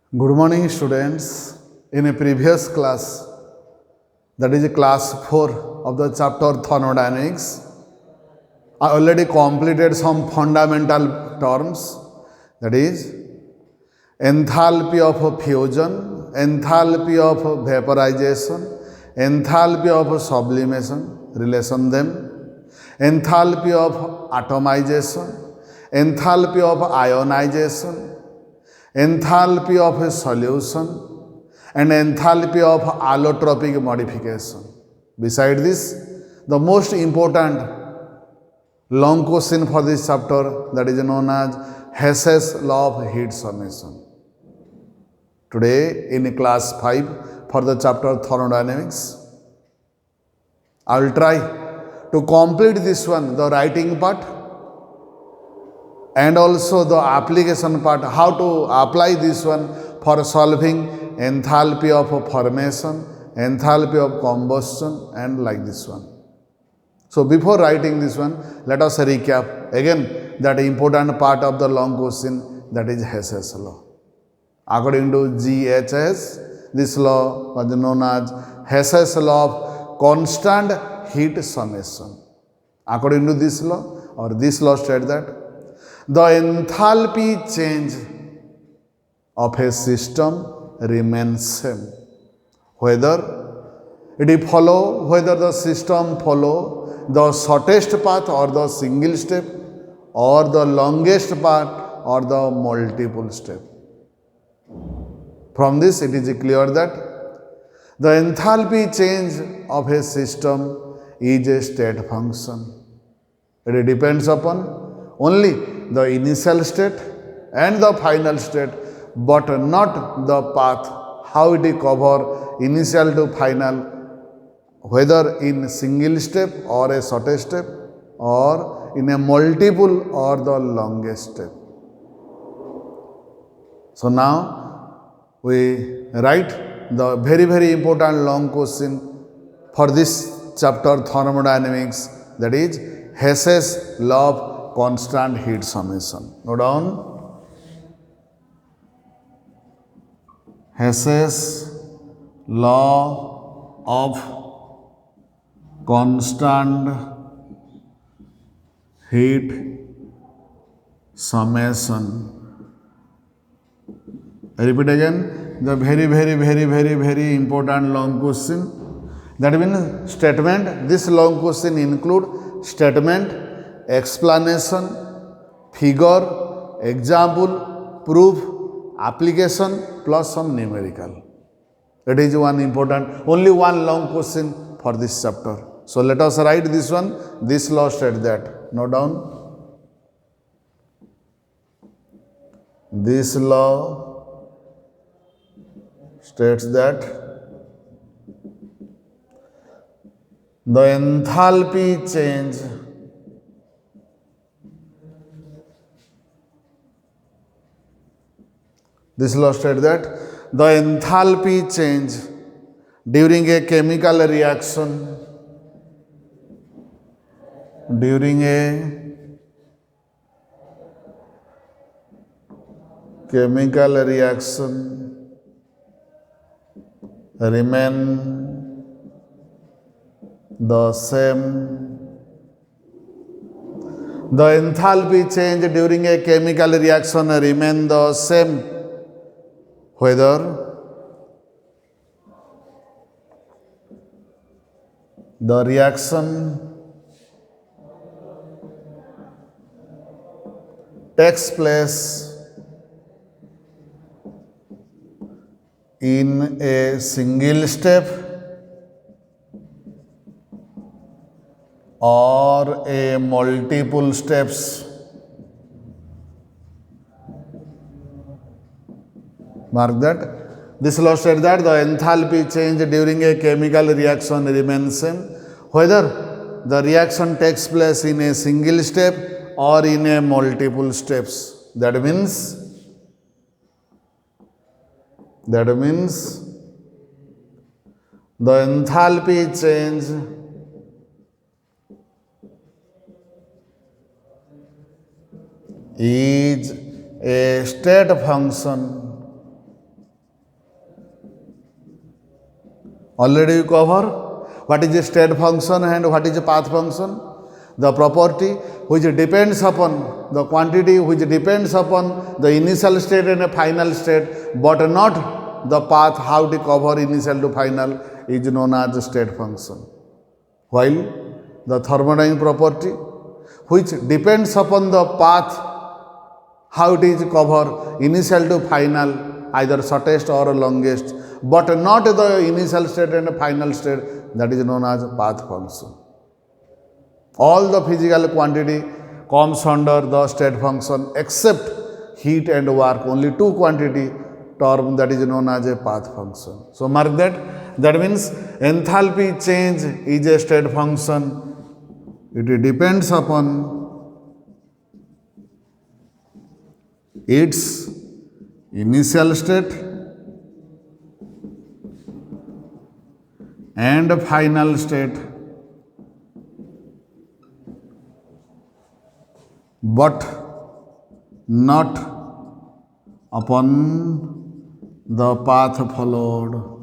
Good morning, students. In a previous class, that is class 4 of the chapter thermodynamics, I already completed some fundamental terms, that is enthalpy of fusion, enthalpy of vaporization, enthalpy of sublimation, relation them, enthalpy of atomization, enthalpy of ionization, enthalpy of a solution, and enthalpy of allotropic modification. Beside this, the most important long question for this chapter, that is known as Hess's law of heat summation. Today in class 5 for the chapter thermodynamics, I will try to complete this one, the writing part, and also the application part, how to apply this one for solving enthalpy of formation, enthalpy of combustion, and like this one. So before writing this one, let us recap again that important part of the long question, that is Hess's law. According to GHS, this law was known as Hess's law of constant heat summation. According to this law, or this law states that the enthalpy change of a system remains same, whether the system follow the shortest path or the single step, or the longest path or the multiple step. From this it is clear that the enthalpy change of a system is a state function. It depends upon only the initial state and the final state, but not the path, how it cover initial to final, whether in single step or a shortest step, or in a multiple or the longest step. So now we write the very important long question for this chapter thermodynamics, that is Hess's law of constant heat summation. Note down Hess's law of constant heat summation. I repeat again, the very important long question. That means statement. This long question include statement, explanation, figure, example, proof, application, plus some numerical. It is one important, only one long question for this chapter. So let us write this one. This law states that. Note down. This law states that the enthalpy change during a chemical reaction remain the same. The enthalpy change during a chemical reaction remain the same, whether the reaction takes place in a single step or a multiple steps. Mark that. This law states that the enthalpy change during a chemical reaction remains same, whether the reaction takes place in a single step or in a multiple steps. That means the enthalpy change is a state function Already you cover what is the state function and what is the path function. The property which depends upon the quantity, which depends upon the initial state and a final state, but not the path how to cover initial to final, is known as the state function. While the thermodynamic property which depends upon the path how it is cover initial to final, either shortest or longest, but not the initial state and final state, that is known as path function. All the physical quantity comes under the state function except heat and work. Only two quantity term, that is known as a path function. So mark that. That means enthalpy change is a state function. It depends upon its initial state and final state, but not upon the path followed.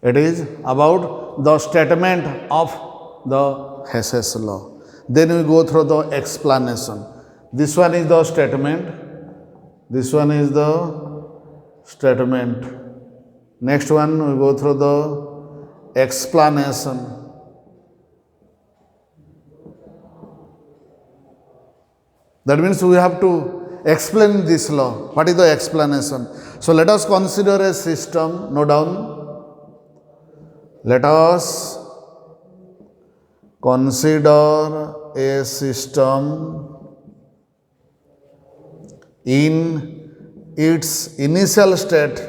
It is about the statement of the Hess's law. Then we go through the explanation. This one is the statement. This one is the statement. Next one we go through the explanation. That means we have to explain this law. What is the explanation? So let us consider a system. Note down. Let us consider a system in its initial state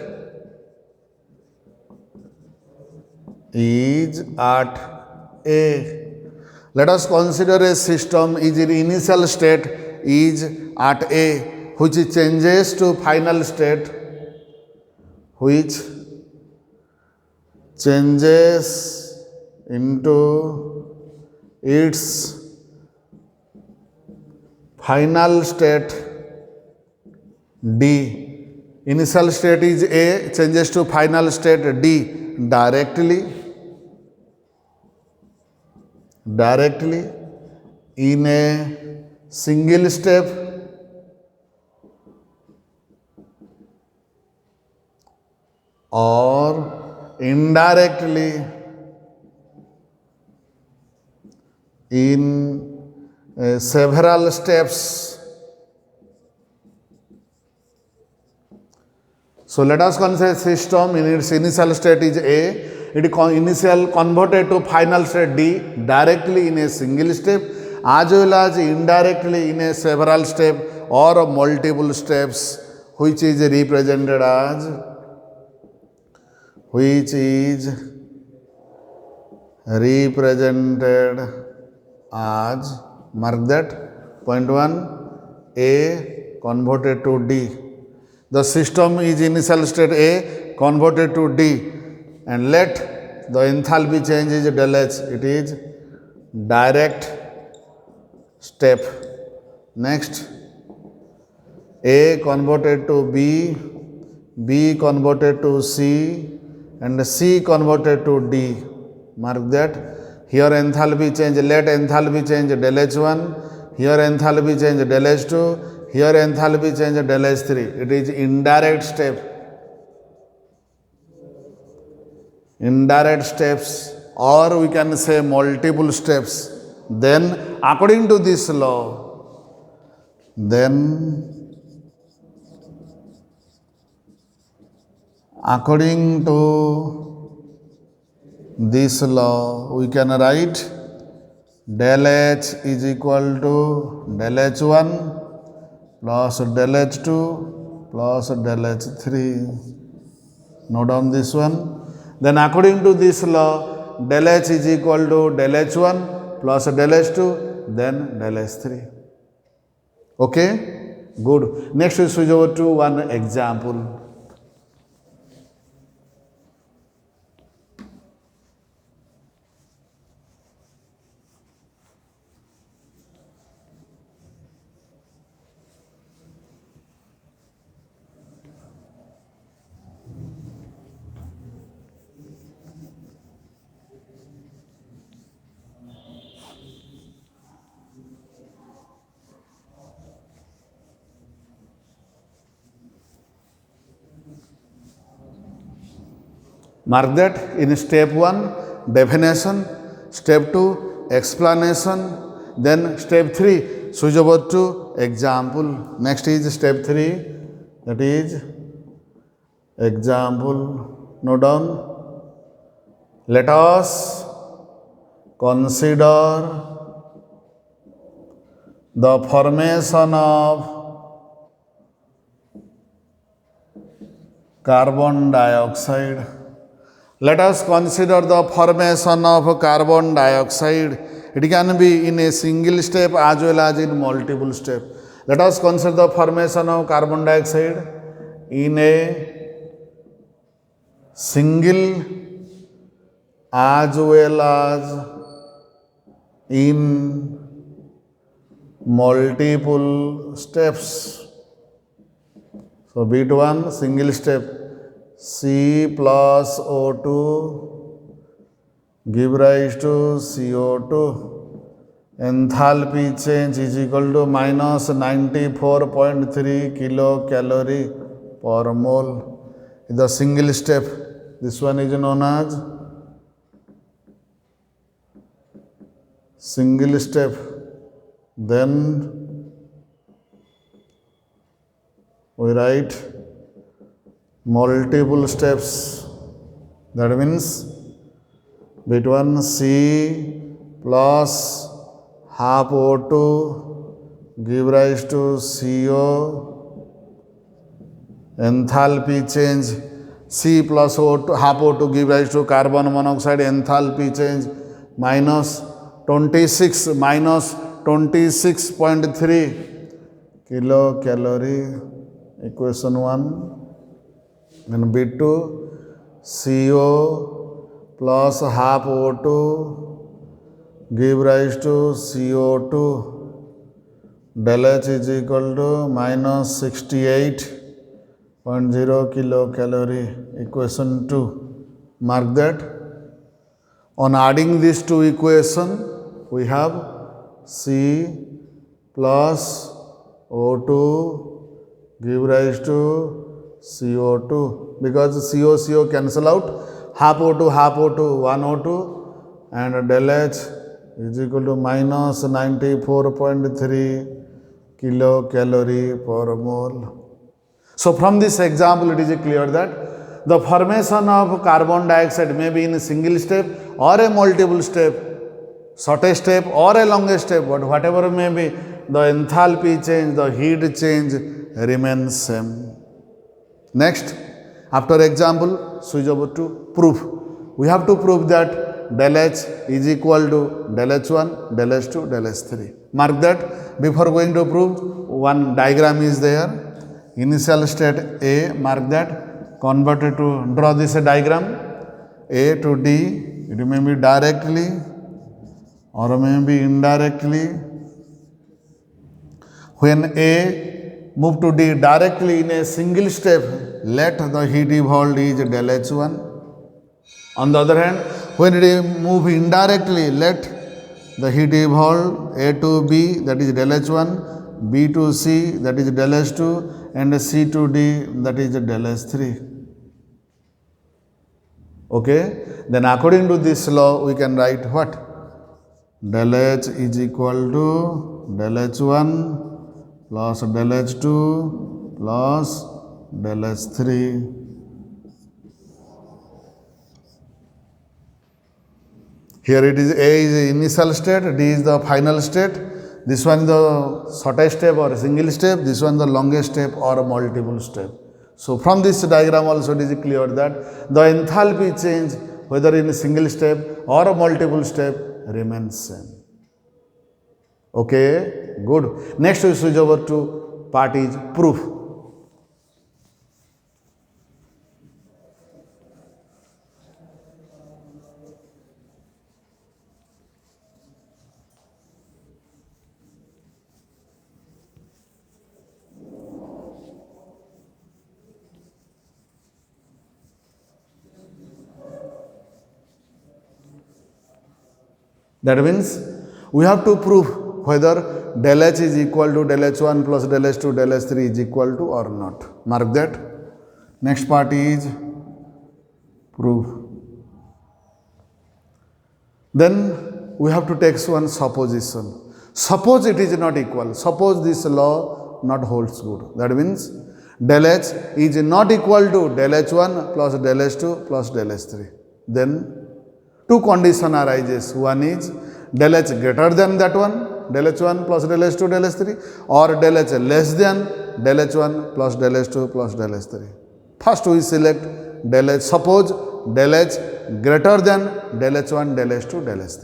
is at A. Let us consider a system is in initial state is at A, which changes to final state, which changes into its final state D. Initial state is A, changes to final state D directly in a single step or indirectly in several steps. So let us consider system in its initial state is A. It is initial converted to final state D directly in a single step as well as indirectly in a several step or multiple steps, which is represented as mark that point 1 A converted to D. The system is initial state A converted to D, and let the enthalpy change is del H. It is direct step. Next, A converted to B, B converted to C, and C converted to D. Mark that. Here enthalpy change, let enthalpy change del H1, here enthalpy change del H2, here enthalpy change del H3. It is indirect step. Indirect steps, or we can say multiple steps. Then according to this law, according to this law, we can write del H is equal to del H1 plus del H2 plus del H3. Note down this one. Then according to this law, del H is equal to del H1 plus del H2, then del H3. Okay? Good. Next we switch over to one example. Mark that in step 1 definition, step 2 explanation, then step 3 switch over to example. Next is step 3, that is example. Note down. Let us consider the formation of carbon dioxide. Let us consider the formation of carbon dioxide. It can be in a single step as well as in multiple step. Let us consider the formation of carbon dioxide in a single as well as in multiple steps. So bit 1 single step, C plus O2 give rise to CO2. Enthalpy change is equal to minus 94.3 kilocalorie per mole. The single step, this one is known as single step. Then we write multiple steps. That means bit 1 C plus half O2 give rise to CO. Enthalpy change, C plus O2 half O2 give rise to carbon monoxide. Enthalpy change minus 26.3 kilocalorie. Equation 1. And bit 2 CO plus half O2 give rise to CO2. Del H is equal to minus 68.0 kilocalorie. Equation 2. Mark that. On adding these two equations, we have C plus O2 give rise to CO2. Because CO cancel out, half O2, 1 O2, and del H is equal to minus 94.3 kilocalorie per mole. So from this example, it is clear that the formation of carbon dioxide may be in a single step or a multiple step, shortest step or a longest step, but whatever may be, the enthalpy change, the heat change remains same. Next, after example, switch over to proof. We have to prove that del H is equal to del H1, del H2, del H3. Mark that. Before going to prove, one diagram is there. Initial state A, mark that. Converted to, draw this diagram. A to D, it may be directly or may be indirectly. When A move to D directly in a single step, let the heat evolved is del H1. On the other hand, when it move indirectly, let the heat evolve A to B, that is del H1, B to C, that is del H2, and C to D, that is del H3. Okay, then according to this law, we can write what? Del H is equal to del H1 plus del H2 plus del H3. Here it is, A is the initial state, D is the final state. This one the shortest step or single step, this one the longest step or multiple step. So from this diagram also it is clear that the enthalpy change, whether in a single step or a multiple step, remains same. Okay, good. Next we switch over to part is proof. That means we have to prove whether del H is equal to del H1 plus del H2 del H3 is equal to or not. Mark that. Next part is prove. Then we have to take one supposition. Suppose it is not equal. Suppose this law not holds good. That means del h is not equal to del h1 plus del h2 plus del h3. Then two condition arises. One is del h greater than that one, del h1 plus del h2 del h3, or del h less than del h1 plus del h2 plus del h3. First we select del h. Suppose del h greater than del h1 del h2 del h3,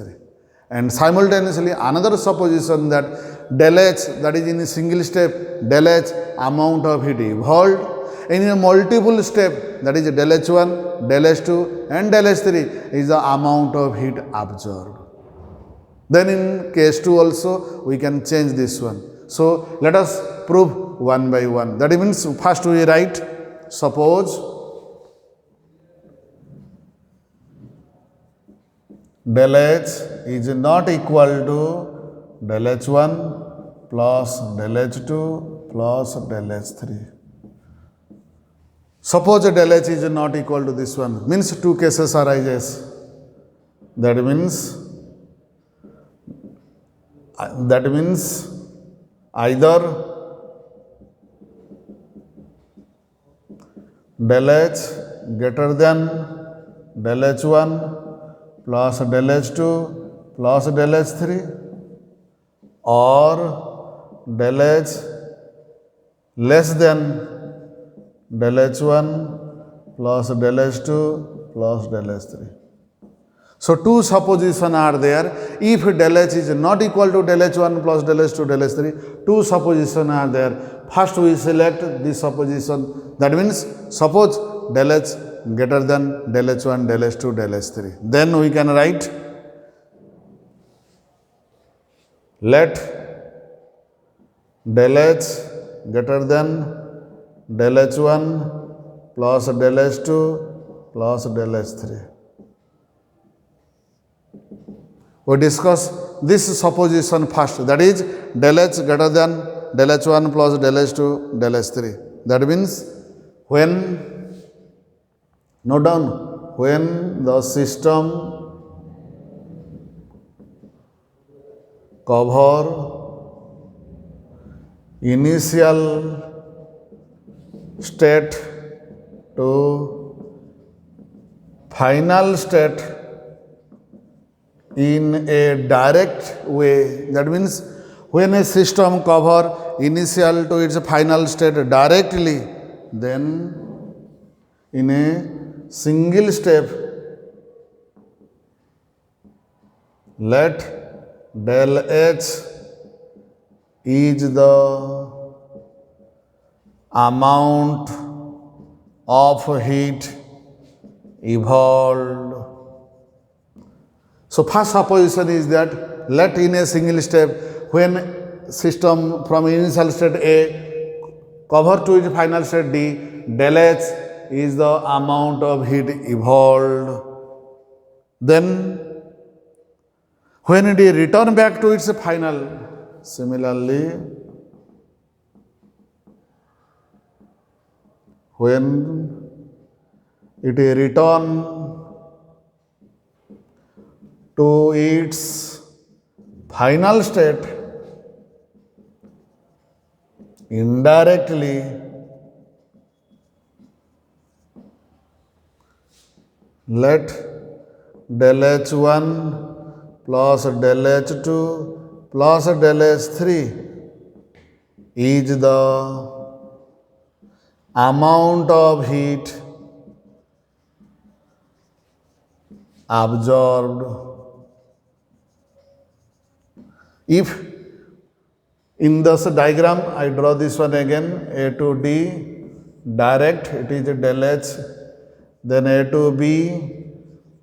and simultaneously another supposition that del h, that is in a single step, del h amount of heat evolved, and in a multiple step, that is del h1 del h2 and del h3 is the amount of heat absorbed. Then in case 2 also we can change this one. So let us prove one by one. That means first we write, suppose del h is not equal to del h1 plus del h2 plus del h3. Suppose del h is not equal to this one, means two cases arises. That means either del h greater than del h1 plus del h2 plus del h3, or del h less than del h1 plus del h2 plus del h3. So two suppositions are there. If del h is not equal to del h1 plus del h2 del h3, two suppositions are there. First we select this supposition. That means suppose del h greater than del h1 del h2 del h3. Then we can write, let del h greater than del h1 plus del h2 plus del h3. We discuss this supposition first, that is del h greater than del h1 plus del h2 del h3. That means when, note down, when the system cover initial state to final state in a direct way. That means when a system cover initial to its final state directly, then in a single step let del h is the amount of heat evolved. So first supposition is that let in a single step, when system from initial state A cover to its final state D, del h is the amount of heat evolved. Then when it return back to its final, similarly when it return to its final state indirectly, let del h1 plus del h2 plus del h3 is the amount of heat absorbed. If in this diagram I draw this one again, A to D direct, it is del h, then A to B,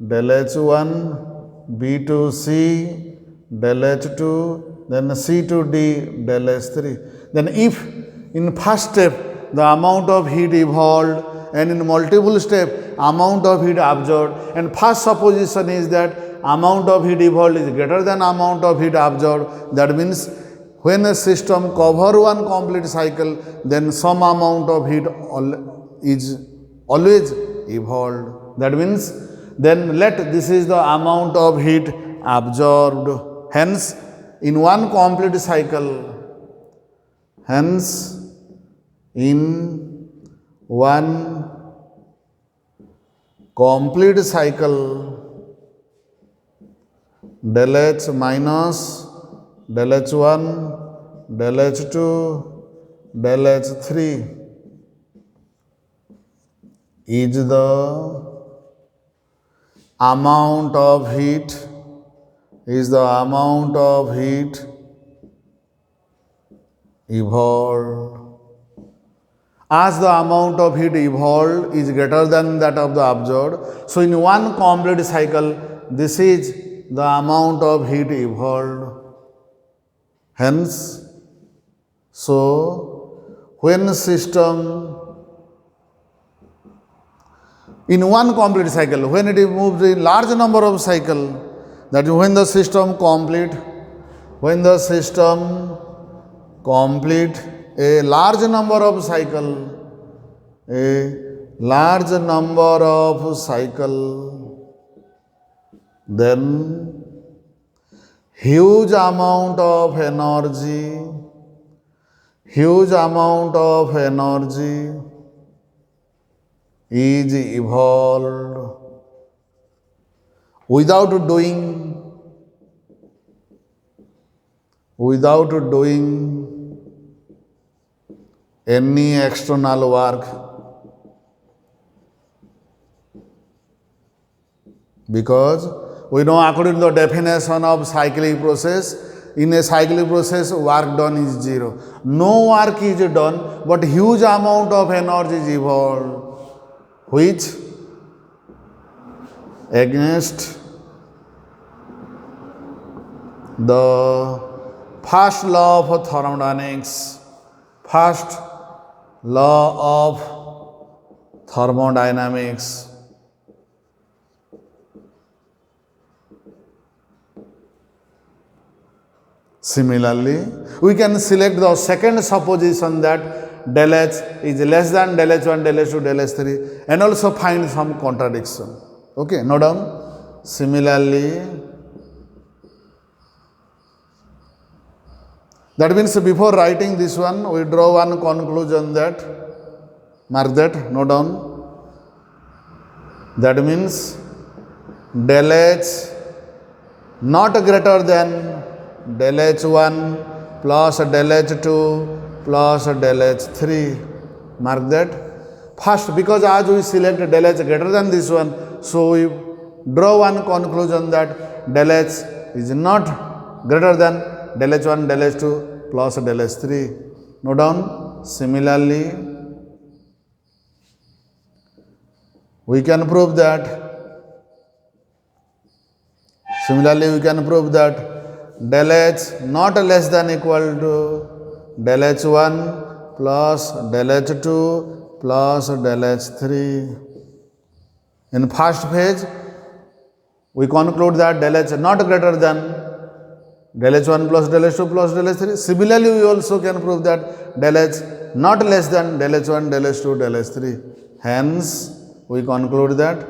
del h1, B to C, del h2, then C to D, del h3. Then if in first step the amount of heat evolved, and in multiple step amount of heat absorbed, and first supposition is that amount of heat evolved is greater than amount of heat absorbed. That means when a system cover one complete cycle, then some amount of heat is always evolved. That means then let this is the amount of heat absorbed. Hence, in one complete cycle, hence in one complete cycle, del H minus del H1, del H2, del H3 is the amount of heat, evolved. As the amount of heat evolved is greater than that of the absorbed, so in one complete cycle, this is the amount of heat evolved. Hence, so when system in one complete cycle, when it moves in large number of cycle, that is when the system complete a large number of cycle, then huge amount of energy is evolved without doing any external work, because we know according to the definition of cyclic process, in a cyclic process work done is zero. No work is done, but huge amount of energy is evolved, which against the first law of thermodynamics, Similarly, we can select the second supposition that del H is less than del H1, del H2, del H3, and also find some contradiction. Okay, note down. Similarly, that means before writing this one, we draw one conclusion that, mark that, note down. That means del H not greater than del H1 plus del H2 plus del H3. Mark that. First, because as we select del H greater than this one, so we draw one conclusion that del H is not greater than del H1, del H2 plus del H3. Note down. Similarly, we can prove that del H not less than equal to del H1 plus del H2 plus del H3. In first phase, we conclude that del H not greater than del H1 plus del H2 plus del H3. Similarly, we also can prove that del H not less than del H1, del H2, del H3. Hence, we conclude that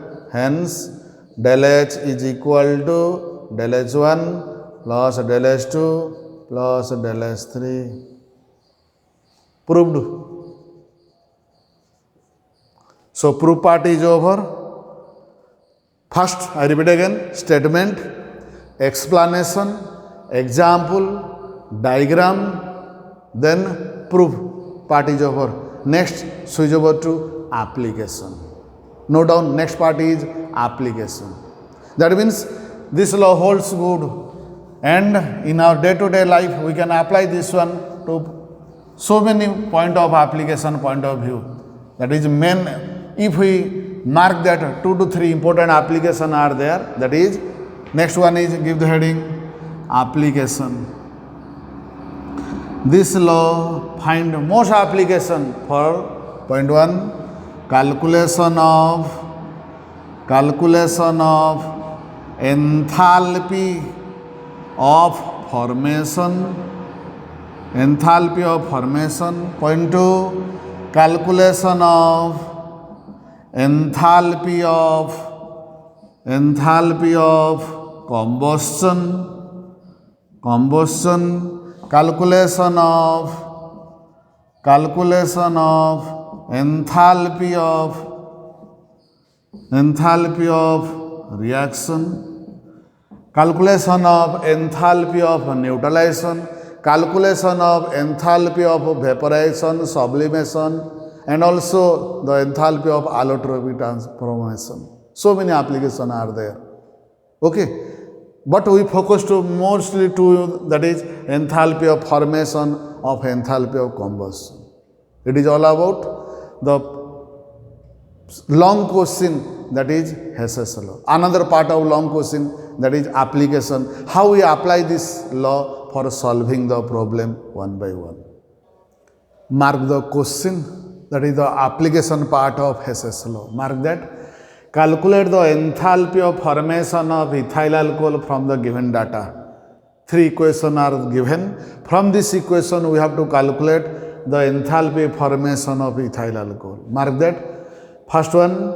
del H is equal to del H1 plus del H2 plus del H3. Proved. So, proof part is over. First, I repeat again, statement, explanation, example, diagram, then proof part is over. Next, switch over to application. Note down, next part is application. That means this law holds good, and in our day-to-day life we can apply this one to so many point of application, point of view. That is main, if we mark that 2 to 3 important application are there, that is, next one is, give the heading, application. This law find most application for point 1, calculation of enthalpy of formation. Point 2, calculation of enthalpy of combustion, calculation of enthalpy of reaction, calculation of enthalpy of neutralization, calculation of enthalpy of vaporization, sublimation, and also the enthalpy of allotropic transformation. So many applications are there. Okay, but we focus to mostly to that is enthalpy of formation of enthalpy of combustion. It is all about the long question, that is Hess's law. Another part of long question, that is application, how we apply this law for solving the problem one by one. Mark the question, that is the application part of Hess's law. Mark that. Calculate the enthalpy of formation of ethyl alcohol from the given data. 3 equations are given. From this equation we have to calculate the enthalpy formation of ethyl alcohol. Mark that. First one,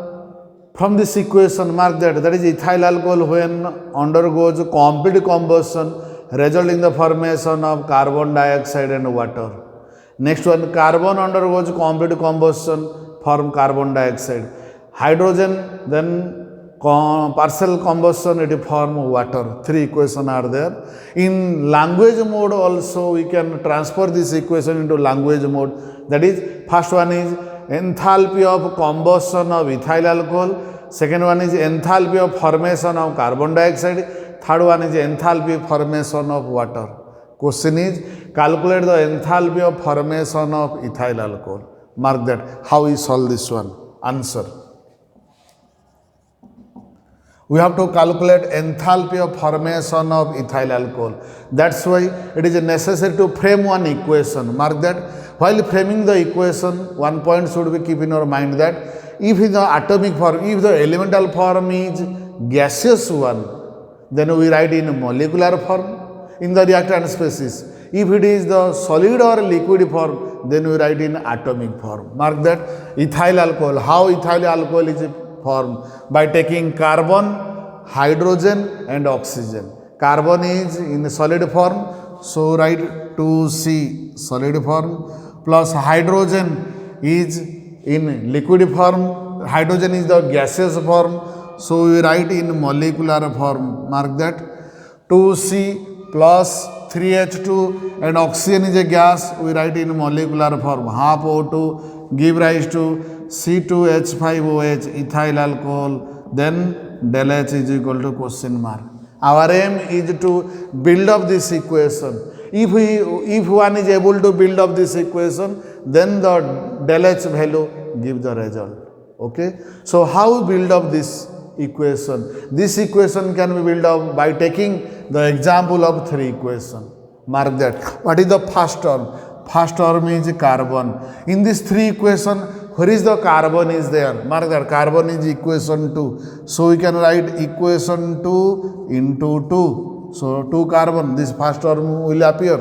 from this equation, mark that is ethyl alcohol when undergoes complete combustion resulting in the formation of carbon dioxide and water. Next one, carbon undergoes complete combustion, form carbon dioxide. Hydrogen, then partial combustion, it form water. 3 equations are there. In language mode also we can transfer this equation into language mode. That is, first one is enthalpy of combustion of ethyl alcohol. Second one is enthalpy of formation of carbon dioxide. Third one is enthalpy of formation of water. Question is, calculate the enthalpy of formation of ethyl alcohol. Mark that. How we solve this one? Answer. We have to calculate enthalpy of formation of ethyl alcohol. That's why it is necessary to frame one equation. Mark that. While framing the equation, one point should be keep in your mind that if the atomic form, if the elemental form is gaseous one, then we write in molecular form in the reactant species. If it is the solid or liquid form, then we write in atomic form. Mark that. Ethyl alcohol. How ethyl alcohol is formed? By taking carbon, hydrogen and oxygen. Carbon is in solid form, so write 2C solid form, plus hydrogen is in liquid form. Hydrogen is the gaseous form, so we write in molecular form. Mark that. 2C plus 3H2 and oxygen is a gas, we write in molecular form. Half O2 give rise to C2H5OH ethyl alcohol, then del H is equal to question mark. Our aim is to build up this equation. If one is able to build up this equation, then the del H value give the result. Okay. So how build up this equation? This equation can be built up by taking the example of 3 equations. Mark that. What is the first term? First term is carbon. In this 3 equation, where is the carbon is there? Mark that. Carbon is equation 2. So we can write equation 2 into 2. So 2 carbon, this first term will appear.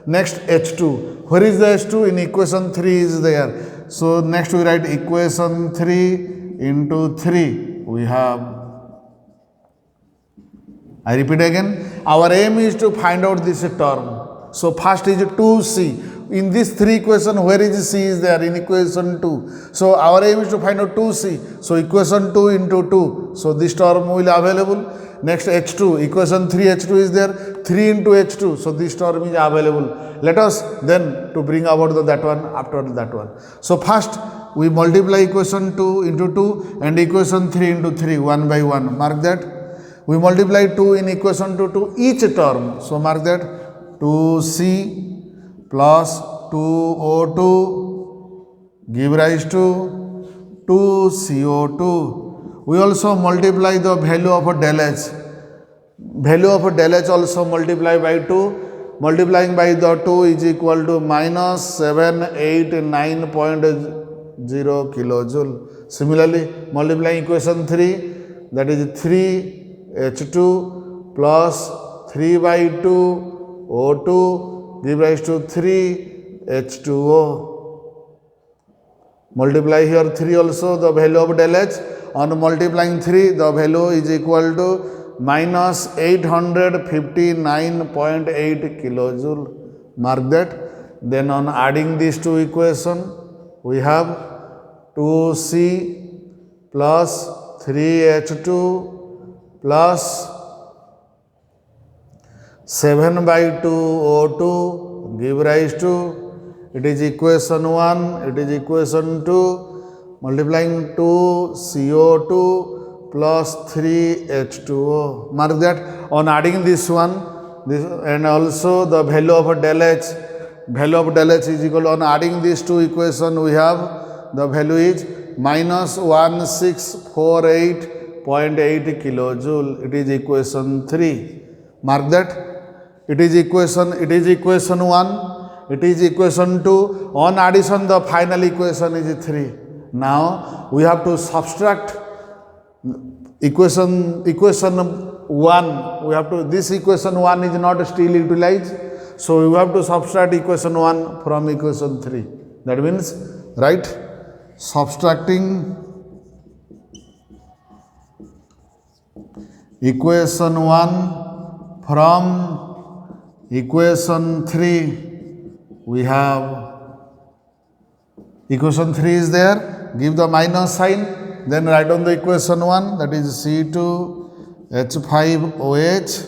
Next H2. Where is the H2? In equation 3 is there. So next we write equation 3 into 3. We have, I repeat again, our aim is to find out this term. So first is 2C. In this 3 equation, where is C is there? In equation 2. So our aim is to find out 2C. So equation 2 into 2. So this term will be available. Next H2. Equation 3 H2 is there. 3 into H2. So this term is available. Let us then to bring about that one after that one. So first we multiply equation 2 into 2 and equation 3 into 3 one by one. Mark that. We multiply 2 in equation 2 to each term. So mark that. 2C plus 2O2 give rise to 2CO2. We also multiply the value of del H. Value of del H also multiply by 2. Multiplying by the 2 is equal to minus 789.0 kilojoule. Similarly, multiplying equation 3, that is 3H2 plus 3 by 2 O2 give rise to 3H2O. multiply here 3 also, the value of del H. On multiplying 3, the value is equal to minus 859.8 kilojoule. Mark that. Then on adding these two equations, we have 2C plus 3H2 plus 7 by 2 O2 give rise to, it is equation 1, it is equation 2, multiplying 2 CO2 plus 3 H2O. Mark that. On adding this one, this and also the value of del H, is equal to, on adding these two equations, we have the value is minus 1648.8 kilojoule. It is equation 3. Mark that. It is equation 1, it is equation 2. On addition, the final equation is 3. Now we have to subtract equation 1. We have to, this equation 1 is not still utilized, so we have to subtract equation 1 from equation 3. That means, right, subtracting equation 1 from equation 3, we have equation 3 is there, give the minus sign, then write down the equation 1, that is C2H5OH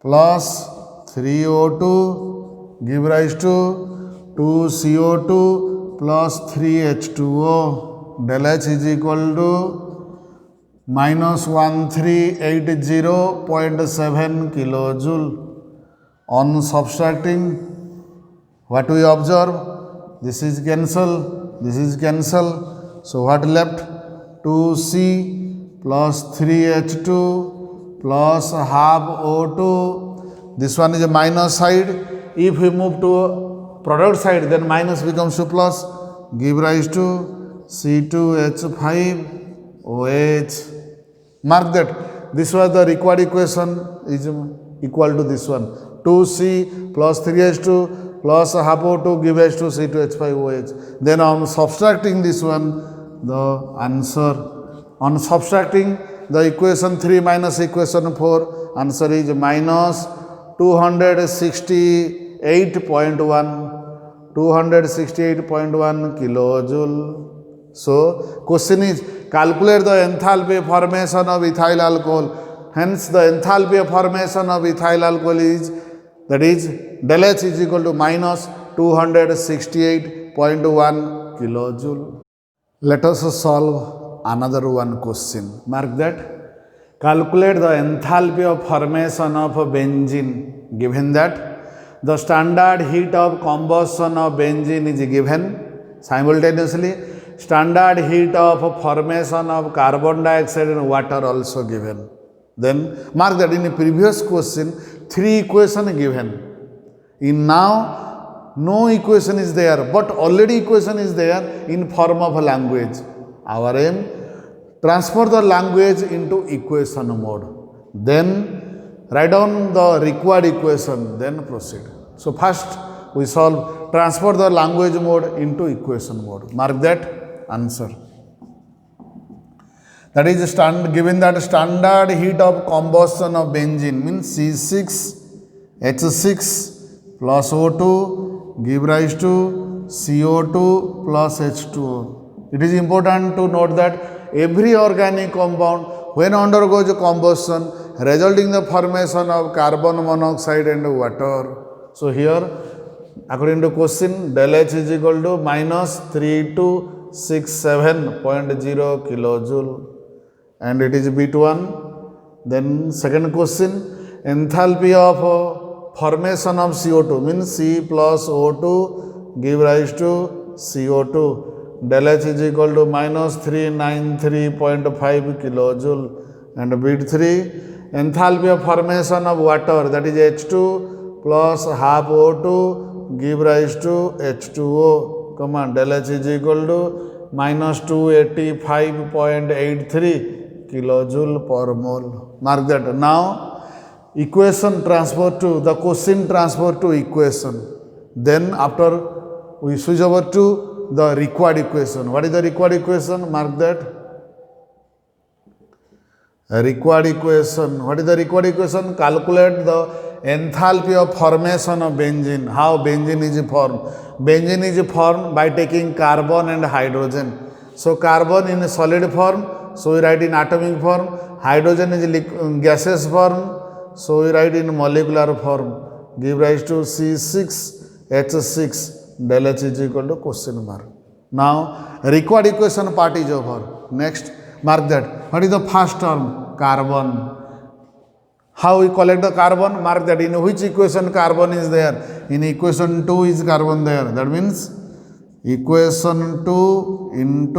plus 3O2 give rise to 2CO2 plus 3H2O. Del H is equal to minus 1380.7 kilojoule. On subtracting, what we observe? This is cancel, this is cancel. So what left? 2C plus 3H2 plus half O2. This one is a minus side. If we move to product side, then minus becomes to plus. Give rise to C2H5OH. Mark that. This was the required equation is equal to this one. 2C plus 3H2 plus half O2 give rise to C2H5OH. Then on subtracting this one, the answer, on subtracting the equation 3 minus equation 4, answer is minus 268.1 kilojoule. So question is, calculate the enthalpy formation of ethyl alcohol. Hence the enthalpy formation of ethyl alcohol is, that is del H is equal to minus 268.1 kilojoule. Let us solve another one question. Mark that. Calculate the enthalpy of formation of benzene. Given that the standard heat of combustion of benzene is given, simultaneously standard heat of formation of carbon dioxide and water also given. Then mark that in the previous question 3 equation given. In now no equation is there, but already equation is there in form of a language. Our aim, transfer the language into equation mode. Then write down the required equation, then proceed. So first we solve, transfer the language mode into equation mode. Mark that answer. That is given that standard heat of combustion of benzene means C6H6 plus O2 give rise to CO2 plus H2O. It is important to note that every organic compound, when undergoes combustion, resulting in the formation of carbon monoxide and water. So here, according to question, del H is equal to minus 3267.0 kilojoule. And it is bit 1. Then second question, enthalpy of formation of CO2 means C plus O2 give rise to CO2. Del H is equal to minus 393.5 kilojoule. And bit 3, enthalpy of formation of water, that is H2 plus half O2 give rise to H2O. Come on, del H is equal to minus 285.83 kilojoule per mole. Mark that. Now equation transfer to the question transfer to equation. Then after we switch over to the required equation. What is the required equation? Mark that. Required equation. What is the required equation? Calculate the enthalpy of formation of benzene. How benzene is formed? Benzene is formed by taking carbon and hydrogen. So carbon in a solid form, so we write in atomic form. Hydrogen is gaseous form, so we write in molecular form. Give rise to C6H6 del H is equal to question mark. Now required equation part is over. Next, mark that. What is the first term? Carbon. How we collect the carbon? Mark that. In which equation carbon is there? In equation 2 is carbon there. That means equation 2 into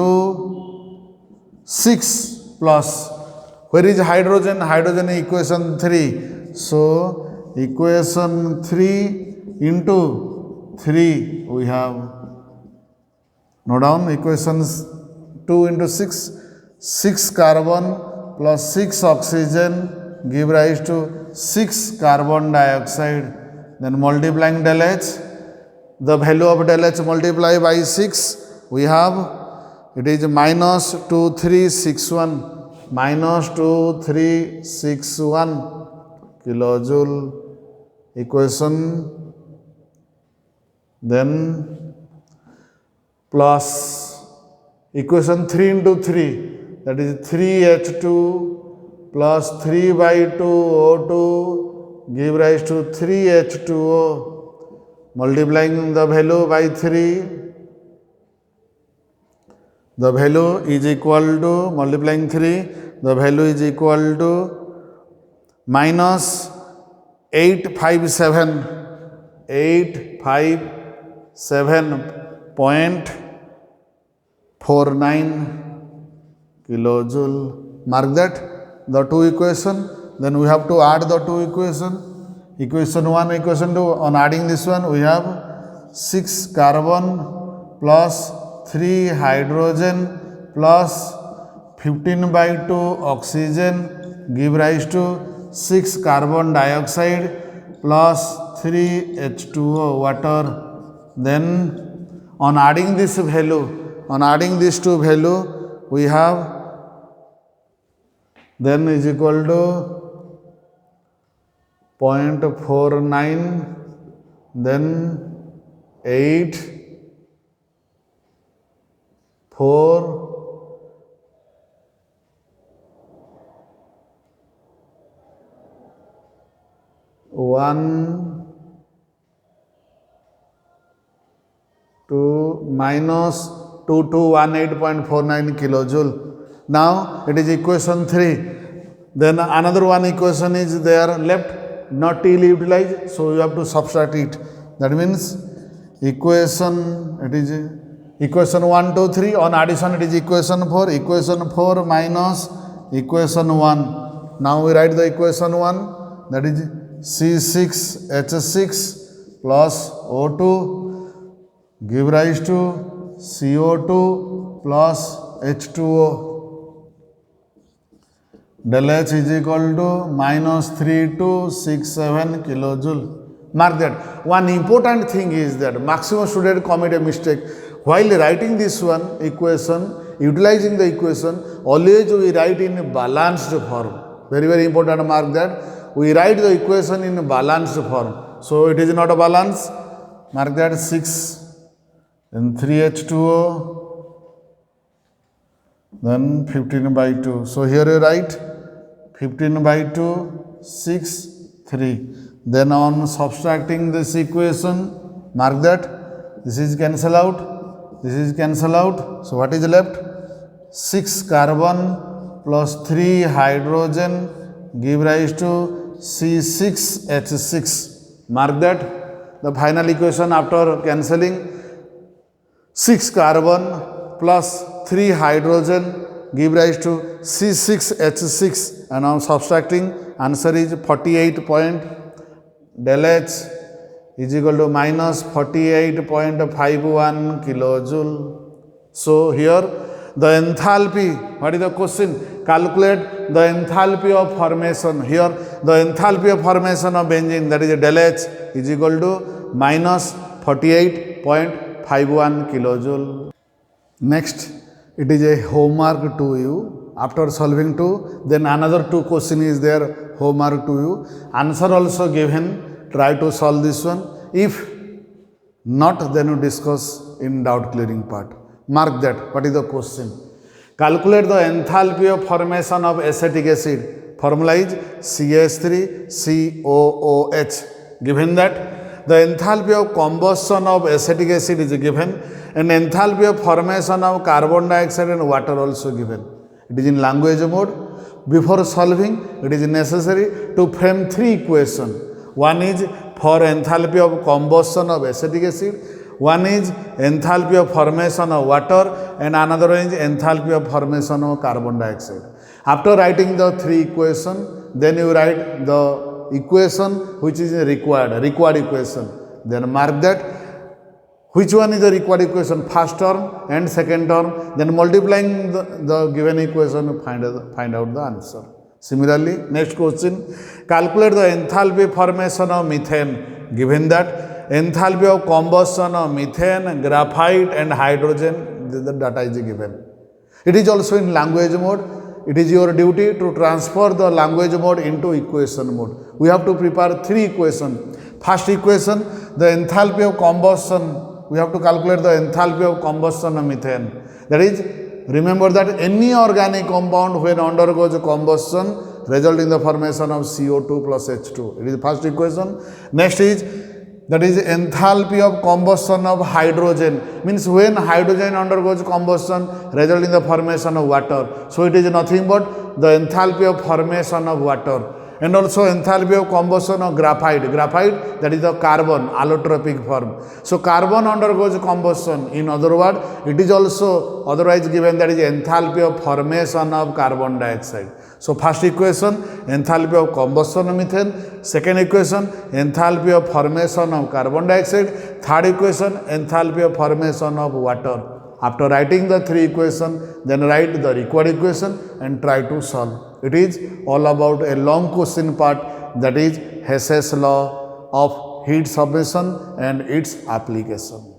6 plus. Where is hydrogen? Hydrogen is equation 3. So equation 3 into 3 we have. Note down equations 2 into 6. 6 carbon plus 6 oxygen give rise to 6 carbon dioxide. Then multiplying del H, the value of del H multiplied by 6, we have, it is minus 2361, minus 2361 kilojoule equation, then plus equation 3 into 3, that is 3H2 plus 3 by 2 O2 give rise to 3H2O, multiplying the value by 3, the value is equal to, multiplying 3, the value is equal to minus 857.49 kilojoule. Mark that. The two equation, then we have to add the two equation. Equation 1, equation 2, on adding this one we have 6 carbon plus 3 hydrogen plus 15 by 2 oxygen give rise to 6 carbon dioxide plus 3 H2O water. Then on adding this value, on adding these two value we have, then is equal to 0.49, then 8, 4, 1, 2, minus 2218.49 kilojoule. Now it is equation 3. Then another one equation is there left, not utilized, so you have to subtract it. That means equation, it is equation 1, 2, 3, on addition it is equation 4, equation 4 minus equation 1. Now we write the equation 1, that is C6H6 plus O2 give rise to CO2 plus H2O. Del H is equal to minus 3267 kilojoule. Mark that. One important thing is that maximum student commit a mistake. While writing this one equation, utilizing the equation, always we write in balanced form. Very, very important, mark that. We write the equation in balanced form. So it is not a balance. Mark that 6, then 3H2O, then 15 by 2. So here you write 15 by 2, 6, 3. Then on subtracting this equation, mark that this is cancel out, this is cancel out. So what is left? 6 carbon plus 3 hydrogen give rise to C6H6. Mark that. The final equation after cancelling, 6 carbon plus 3 hydrogen give rise to C6H6, and on subtracting answer is 48. Del H is equal to minus 48.51 kilojoule. So here the enthalpy, what is the question? Calculate the enthalpy of formation. Here the enthalpy of formation of benzene, that is del H, is equal to minus 48.51 0.51 kilojoule. Next, it is a homework to you. After solving 2, then another 2 question is there, homework to you. Answer also given. Try to solve this one. If not, then you discuss in doubt clearing part. Mark that. What is the question? Calculate the enthalpy of formation of acetic acid. Formula is CH3COOH. Given that, the enthalpy of combustion of acetic acid is given, and enthalpy of formation of carbon dioxide and water also given. It is in language mode. Before solving, it is necessary to frame 3 equations. One is for enthalpy of combustion of acetic acid, one is enthalpy of formation of water, and another one is enthalpy of formation of carbon dioxide. After writing the 3 equations, then you write the equation which is required equation. Then mark that. Which one is the required equation? First term and second term. Then multiplying the given equation, find out the answer. Similarly, next question, calculate the enthalpy formation of methane. Given that, enthalpy of combustion of methane, graphite and hydrogen, the data is given. It is also in language mode. It is your duty to transfer the language mode into equation mode. We have to prepare 3 equations. First equation, the enthalpy of combustion. We have to calculate the enthalpy of combustion of methane. That is, remember that any organic compound when undergoes combustion result in the formation of CO2 plus H2. It is the first equation. Next is, that is enthalpy of combustion of hydrogen. Means when hydrogen undergoes combustion result in the formation of water. So it is nothing but the enthalpy of formation of water. And also enthalpy of combustion of graphite. Graphite, that is the carbon, allotropic form. So carbon undergoes combustion. In other words, it is also otherwise given, that is enthalpy of formation of carbon dioxide. So first equation, enthalpy of combustion of methane. Second equation, enthalpy of formation of carbon dioxide. Third equation, enthalpy of formation of water. After writing the 3 equations, then write the required equation and try to solve. It is all about a long question part, that is Hess's law of heat submission and its application.